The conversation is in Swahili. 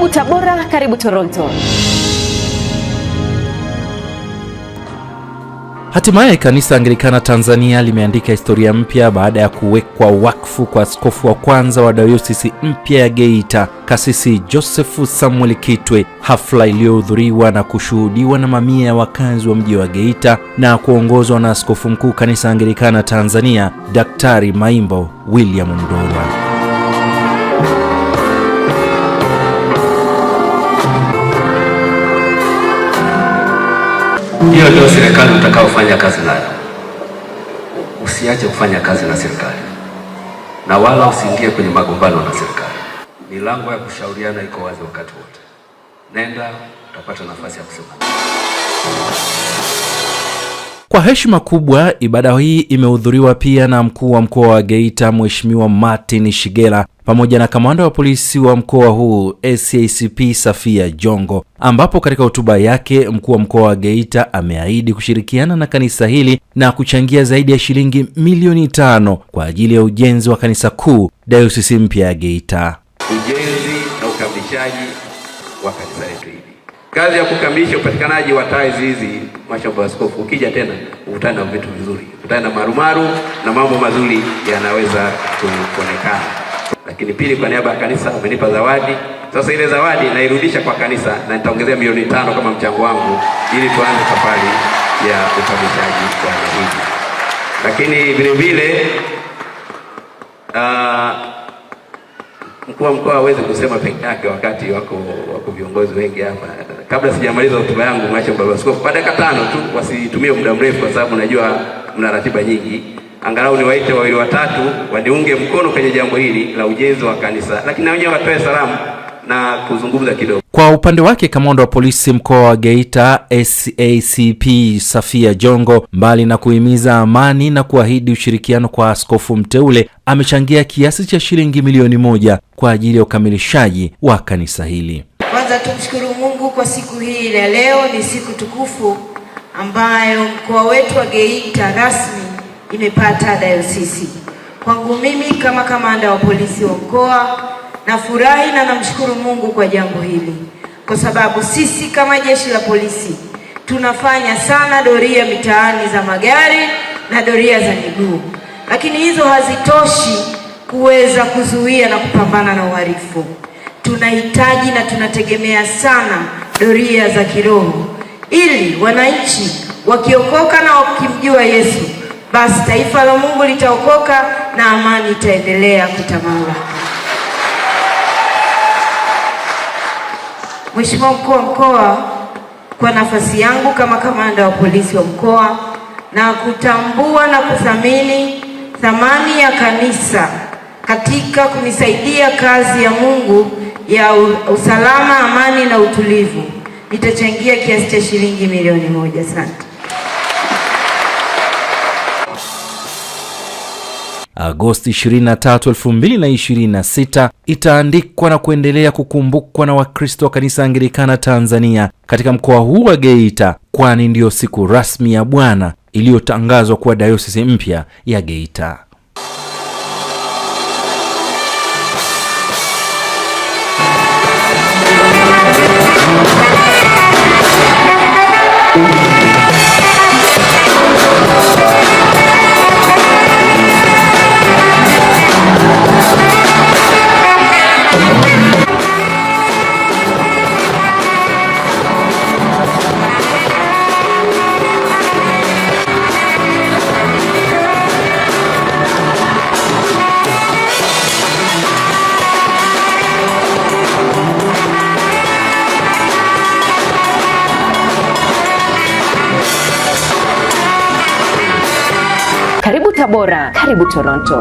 Karibu Tabora, karibu Toronto. Hatimaye kanisa Anglikana Tanzania limeandika historia mpya baada ya kuwekwa wakfu kwa askofu wa kwanza wa dayosisi mpya ya Geita, Kasisi Joseph Samuel Kitwe, hafla iliyohudhuriwa na kushuhudiwa na mamia ya wakazi wa mji wa Geita na kuongozwa na askofu mkuu kanisa Anglikana Tanzania, Daktari Maimbo William Mdorwa. Hiyo ndio serikali utakaofanya kazi nayo. Usiache kufanya kazi na serikali, na wala usiingie kwenye magombano na serikali. Milango ya kushauriana iko wazi wakati wote. Nenda, utapata nafasi ya kusema. Kwa heshima kubwa, ibada hii imehudhuriwa pia na mkuu wa mkoa wa Geita Mheshimiwa Martin Shigela pamoja na kamanda wa polisi wa mkoa huu SACP Safia Jongo, ambapo katika hotuba yake mkuu wa mkoa wa Geita ameahidi kushirikiana na kanisa hili na kuchangia zaidi ya shilingi milioni 5 kwa ajili ya ujenzi wa kanisa kuu dayosisi mpya ya Geita. Ujenzi na ukamilishaji wa kanisa letu hili. Kazi ya kukamilisha upatikanaji wa taa hizi, Mhashamu Askofu, ukija tena ukutana na vitu vizuri, ukutana na marumaru na mambo mazuri yanaweza kuonekana. Lakini pili, kwa niaba ya kanisa umenipa zawadi. Sasa ile zawadi nairudisha kwa kanisa na nitaongezea milioni 5 kama mchango wangu ili tuanze safari ya ukamilishaji wa hili. Lakini vile vile mkuu wa mkoa hawezi kusema peke yake wakati wako viongozi wengi hapa. Kabla sijamaliza hotuba yangu, Mhashamu Baba Askofu, kwa dakika 5 tu, wasitumie muda mrefu kwa sababu najua mna ratiba nyingi. Angalau niwaite 2-3 waniunge mkono kwenye jambo hili la ujenzi wa kanisa, lakini na wenyewe watoe salamu na kuzungumza kidogo. Kwa upande wake, kamanda wa polisi mkoa wa Geita SACP Safia Jongo, mbali na kuhimiza amani na kuahidi ushirikiano kwa askofu mteule, amechangia kiasi cha shilingi milioni 1 kwa ajili ya ukamilishaji wa kanisa hili. Kwanza tumshukuru Mungu kwa siku hii ya leo. Ni siku tukufu ambayo mkoa wetu wa Geita rasmi imepata dayosisi. Kwangu mimi kama kamanda wa polisi wa mkoa, nafurahi na namshukuru Mungu kwa jambo hili, kwa sababu sisi kama jeshi la polisi tunafanya sana doria mitaani za magari na doria za miguu, lakini hizo hazitoshi kuweza kuzuia na kupambana na uhalifu. Tunahitaji na tunategemea sana doria za kiroho, ili wananchi wakiokoka na wakimjua Yesu, basi taifa la Mungu litaokoka na amani itaendelea kutawala. Mheshimiwa mkuu wa mkoa, kwa nafasi yangu kama kamanda wa polisi wa mkoa, na kutambua na kuthamini thamani ya kanisa katika kunisaidia kazi ya Mungu ya usalama, amani na utulivu, nitachangia kiasi cha shilingi milioni 1. Asante. Agosti 23, 2026 itaandikwa na kuendelea kukumbukwa na Wakristo wa kanisa Anglikana Tanzania katika mkoa huu wa Geita, kwani ndiyo siku rasmi ya Bwana iliyotangazwa kuwa dayosisi mpya ya Geita. Karibu Tabora, karibu Toronto.